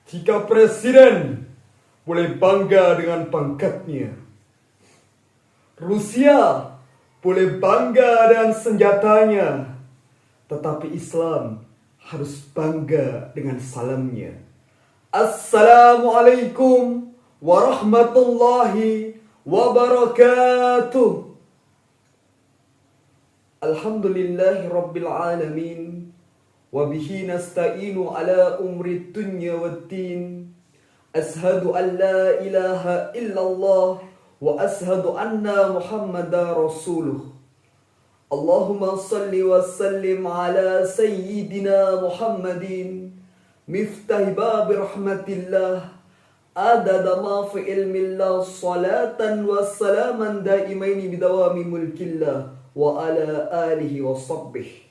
Jika presiden boleh bangga dengan pangkatnya, Rusia boleh bangga dengan senjatanya, tetapi Islam harus bangga dengan salamnya. Assalamualaikum warahmatullahi wabarakatuh. Alhamdulillahi rabbil alamin. Wabihi nasta'inu ala umri dunya waddin. Ashhadu an la ilaha illallah wa ashhadu anna muhammadar rasuluh. Allahumma salli wa sallim ala sayyidina Muhammadin miftah bab rahmatillah adada ma fi ilmillah salatan wa salaman daimaini bidawami mulkillah wa ala alihi wa sahbihi.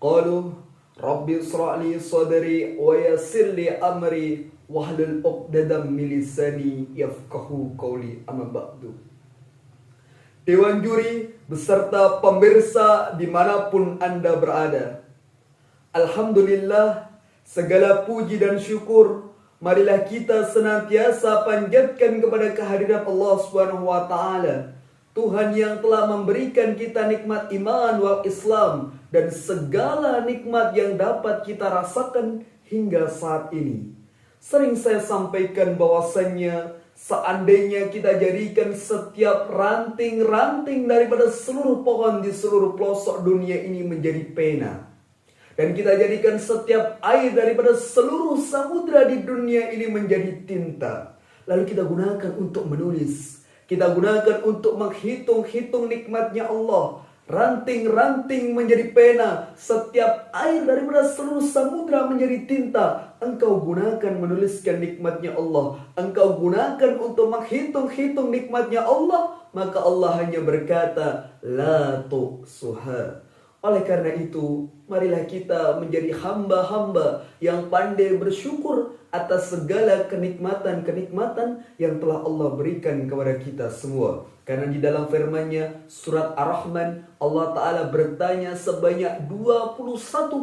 Qalu Rabbi isra'li sadri wa yassirli amri wahlul 'uqdatam min lisani yafqahu qawli, amma ba'du. Dewan juri beserta pemirsa dimanapun Anda berada, alhamdulillah, segala puji dan syukur marilah kita senantiasa panjatkan kepada kehadiran Allah Subhanahu wa taala, Tuhan yang telah memberikan kita nikmat iman wal Islam dan segala nikmat yang dapat kita rasakan hingga saat ini. Sering saya sampaikan bahwasannya seandainya kita jadikan setiap ranting-ranting daripada seluruh pohon di seluruh pelosok dunia ini menjadi pena, dan kita jadikan setiap air daripada seluruh samudra di dunia ini menjadi tinta, lalu kita gunakan untuk menulis, kita gunakan untuk menghitung-hitung nikmatnya Allah. Ranting-ranting menjadi pena, setiap air daripada seluruh samudra menjadi tinta. Engkau gunakan menuliskan nikmatnya Allah, engkau gunakan untuk menghitung-hitung nikmatnya Allah, maka Allah hanya berkata, la tuhsuha. Oleh karena itu, marilah kita menjadi hamba-hamba yang pandai bersyukur atas segala kenikmatan-kenikmatan yang telah Allah berikan kepada kita semua. Karena di dalam firman-Nya surat Ar-Rahman, Allah Ta'ala bertanya sebanyak 21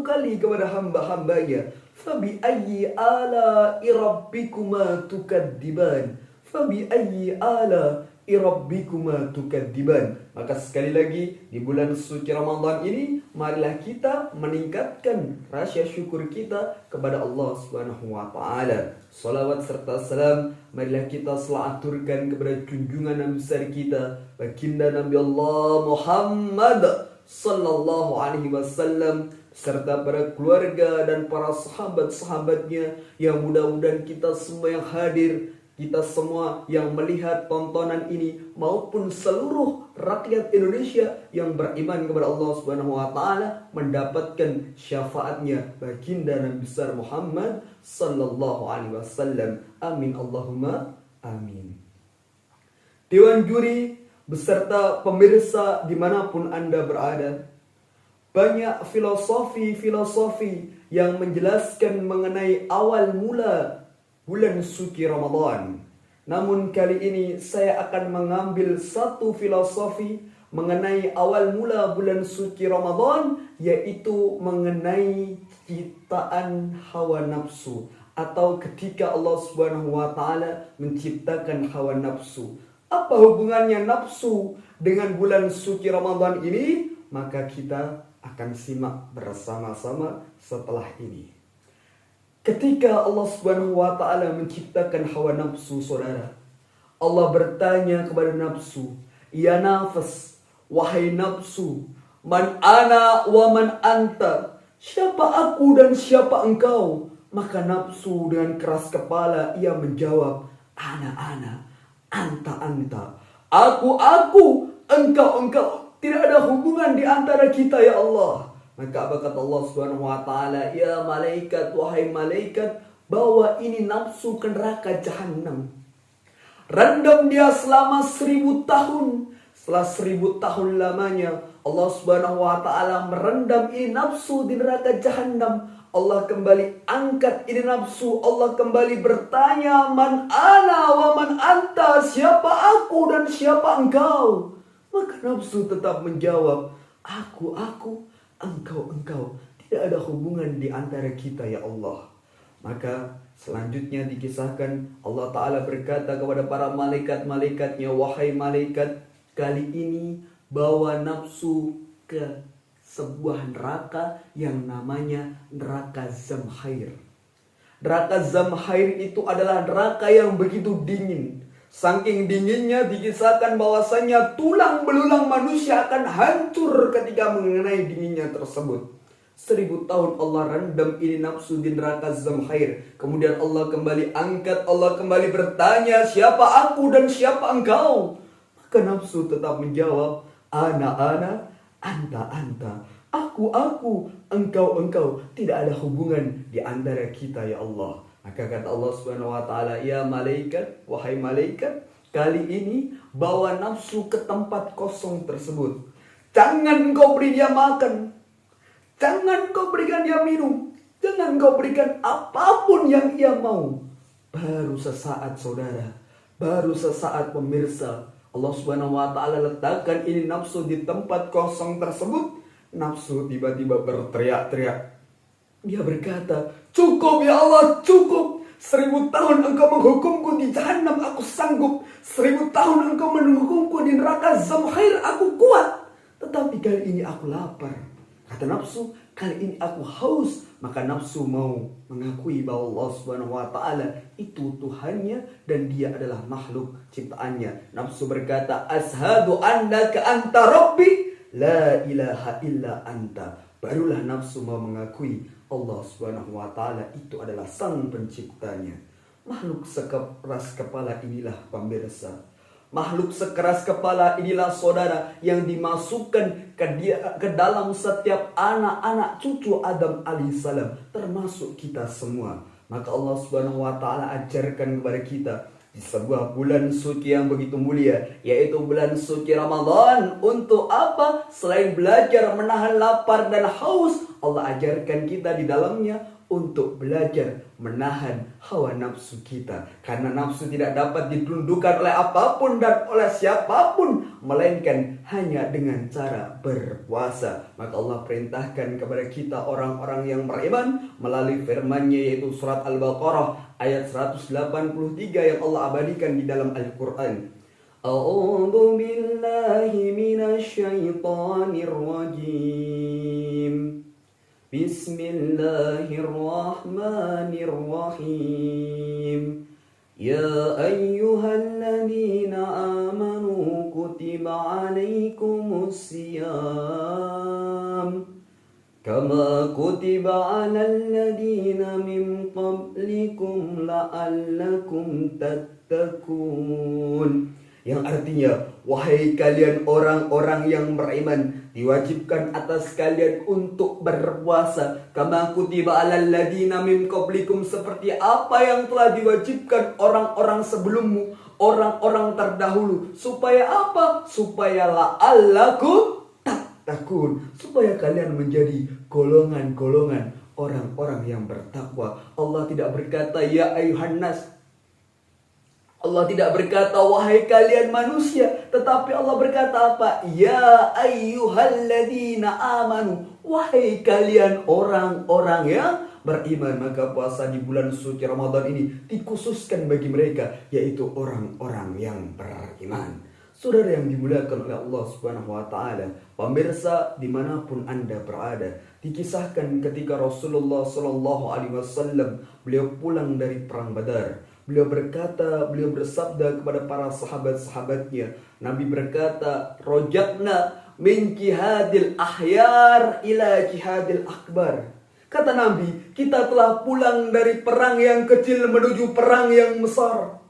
kali kepada hamba-hambanya, Fabi ayyi ala'i rabbikuma tukadziban. Fabi ayyi ala'i rabbikuma tukadziban. Maka sekali lagi di bulan suci Ramadan ini, marilah kita meningkatkan rasa syukur kita kepada Allah Subhanahu wa taala. Salawat serta salam marilah kita selaturkan kepada junjungan Nabi besar kita, baginda Nabi Allah Muhammad sallallahu alaihi wasallam, serta para keluarga dan para sahabat-sahabatnya, yang mudah-mudahan kita semua yang hadir, kita semua yang melihat tontonan ini, maupun seluruh rakyat Indonesia yang beriman kepada Allah Subhanahu wa taala, mendapatkan syafaatnya baginda Nabi besar Muhammad sallallahu alaihi wasallam. Amin Allahumma amin. Dewan juri beserta pemirsa dimanapun Anda berada, banyak filosofi-filosofi yang menjelaskan mengenai awal mula bulan suci Ramadan. Namun kali ini saya akan mengambil satu filosofi mengenai awal mula bulan suci Ramadan, yaitu mengenai ciptaan hawa nafsu, atau ketika Allah Subhanahu wa taala menciptakan hawa nafsu. Apa hubungannya nafsu dengan bulan suci Ramadan ini? Maka kita akan simak bersama-sama setelah ini. Ketika Allah Subhanahu wa taala menciptakan hawa nafsu, saudara, Allah bertanya kepada nafsu, "Ya nafas, wahai nafsu, man ana wa man anta?" Siapa aku dan siapa engkau? Maka nafsu dengan keras kepala ia menjawab, "Ana, anta. Aku, engkau. Tidak ada hubungan di antara kita ya Allah." Maka apa kata Allah Subhanahu wa taala? "Ya malaikat, wahai malaikat, bawa ini nafsu ke neraka jahanam. Rendam dia selama 1000 tahun. Setelah 1000 tahun lamanya, Allah Subhanahu wa taala merendam ini nafsu di neraka jahanam. Allah kembali angkat ini nafsu. Allah kembali bertanya, "Man ana wa man anta?" Siapa aku dan siapa engkau? Maka nafsu tetap menjawab, "Aku, engkau. Tidak ada hubungan di antara kita ya Allah." Maka selanjutnya dikisahkan Allah Ta'ala berkata kepada para malaikat-malaikatnya, wahai malaikat, kali ini bawa nafsu ke sebuah neraka yang namanya neraka Zamhair. Neraka Zamhair itu adalah neraka yang begitu dingin. Saking dinginnya dikisahkan bahwasanya tulang belulang manusia akan hancur ketika mengenai dinginnya tersebut. 1000 tahun Allah rendam ini nafsu di neraka Zamhair. Kemudian Allah kembali angkat, Allah kembali bertanya, siapa aku dan siapa engkau? Maka nafsu tetap menjawab, ana, anta. Aku, engkau. Tidak ada hubungan di antara kita ya Allah. Maka kata Allah Subhanahu wa taala, ya malaikat, wahai malaikat, kali ini bawa nafsu ke tempat kosong tersebut. Jangan engkau beri dia makan. Jangan kau berikan dia minum. Jangan kau berikan apapun yang ia mau. Baru sesaat saudara, baru sesaat pemirsa, Allah Subhanahu wa taala letakkan ini nafsu di tempat kosong tersebut. Nafsu tiba-tiba berteriak-teriak. Dia berkata, cukup ya Allah, cukup. 1000 tahun engkau menghukumku di jahanam, aku sanggup. 1000 tahun engkau menghukumku di neraka Zamhair, aku kuat. Tetapi kali ini aku lapar. Kata nafsu, kali ini aku haus. Maka nafsu mau mengakui bahwa Allah Subhanahu wa taala itu Tuhannya dan dia adalah makhluk ciptaannya. Nafsu berkata, ashadu annaka anta rabbi la ilaha illa anta. Barulah nafsu mau mengakui Allah Subhanahu wa taala itu adalah sang penciptanya. Makhluk sekeras kepala inilah pemirsa. Makhluk sekeras kepala inilah saudara yang dimasukkan ke dalam setiap anak-anak cucu Adam alaihissalam, termasuk kita semua. Maka Allah Subhanahu wa taala ajarkan kepada kita di sebuah bulan suci yang begitu mulia, yaitu bulan suci Ramadan. Untuk apa? Selain belajar menahan lapar dan haus, Allah ajarkan kita di dalamnya untuk belajar menahan hawa nafsu kita. Karena nafsu tidak dapat ditundukkan oleh apapun dan oleh siapapun, melainkan hanya dengan cara berpuasa. Maka Allah perintahkan kepada kita orang-orang yang beriman melalui firman-Nya, yaitu surat Al-Baqarah ayat 183 yang Allah abadikan di dalam Al-Quran. A'udzu billahi minasy syaithanir rajim. Bismillahirrahmanirrahim. Ya ayyuhalladzina amanu kutiba alaikumus siyam kama kutiba alal ladzina min qablikum la'allakum tattaqun. Yang artinya, wahai kalian orang-orang yang beriman, diwajibkan atas kalian untuk berpuasa. Kama kutiba alal ladina min qablikum, seperti apa yang telah diwajibkan orang-orang sebelummu, orang-orang terdahulu. Supaya apa? Supaya la'allakum tattaqun, supaya kalian menjadi golongan-golongan orang-orang yang bertakwa. Allah tidak berkata ya ayuhan nas. Allah tidak berkata wahai kalian manusia, tetapi Allah berkata apa? Ya ayyuhalladzina amanu, wahai kalian orang-orang yang beriman. Maka puasa di bulan suci Ramadan ini dikhususkan bagi mereka, yaitu orang-orang yang beriman. Saudara yang dimuliakan oleh Allah Subhanahu wa taala, pemirsa dimanapun Anda berada, dikisahkan ketika Rasulullah sallallahu alaihi wasallam beliau pulang dari perang Badar. Beliau bersabda kepada para sahabat-sahabatnya. Nabi berkata, rojabna min jihadil ahyar ila jihadil akbar. Kata Nabi, kita telah pulang dari perang yang kecil menuju perang yang besar.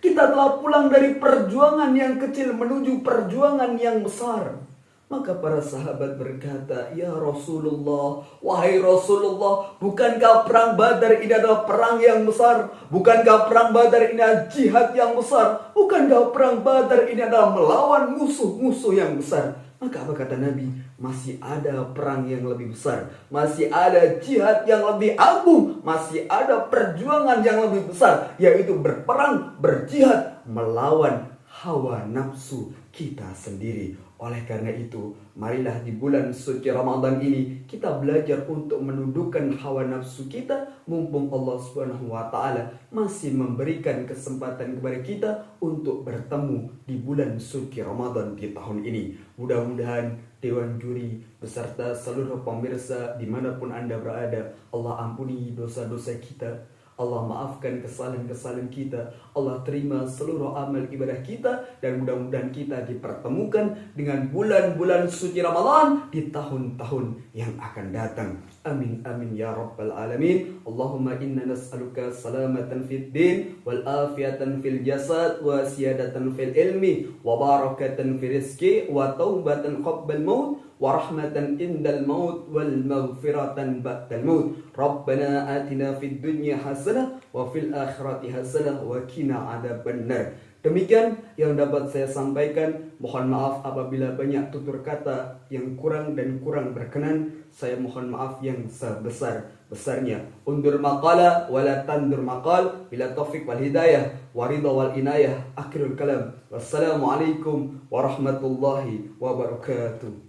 Kita telah pulang dari perjuangan yang kecil menuju perjuangan yang besar. Maka para sahabat berkata, ya Rasulullah, wahai Rasulullah, bukankah perang Badar ini adalah perang yang besar? Bukankah perang Badar ini adalah jihad yang besar? Bukankah perang Badar ini adalah melawan musuh-musuh yang besar? Maka apa kata Nabi? Masih ada perang yang lebih besar, masih ada jihad yang lebih agung, masih ada perjuangan yang lebih besar, yaitu berperang, berjihad, melawan hawa nafsu kita sendiri. Oleh karena itu, marilah di bulan suci Ramadan ini kita belajar untuk menundukkan hawa nafsu kita, mumpung Allah Subhanahu wa taala masih memberikan kesempatan kepada kita untuk bertemu di bulan suci Ramadan di tahun ini. Mudah-mudahan Dewan Juri beserta seluruh pemirsa dimanapun Anda berada, Allah ampuni dosa-dosa kita, Allah maafkan kesalahan-kesalahan kita, Allah terima seluruh amal ibadah kita, dan mudah-mudahan kita dipertemukan dengan bulan-bulan suci Ramadan di tahun-tahun yang akan datang. Amin amin ya rabbal alamin. Allahumma inna nas'aluka salamatan fid din wal afiyatan fil jasad wa siyadatan fil ilmi wa barakatan fil rizqi wa taubatan qabbal maut wa rahmatan indal maut wal maghfiratan ba'dal maut. Rabbana atina fid dunya hasanah wa fil akhirati hasanah wa qina adzabannar. Demikian yang dapat saya sampaikan. Mohon maaf apabila banyak tutur kata yang kurang dan kurang berkenan. Saya mohon maaf yang sebesar-besarnya. Undur maqala wala tandur maqal. Bila taufik wal hidayah wa ridha wal inayah. Akhirul kalam. Wassalamualaikum warahmatullahi wabarakatuh.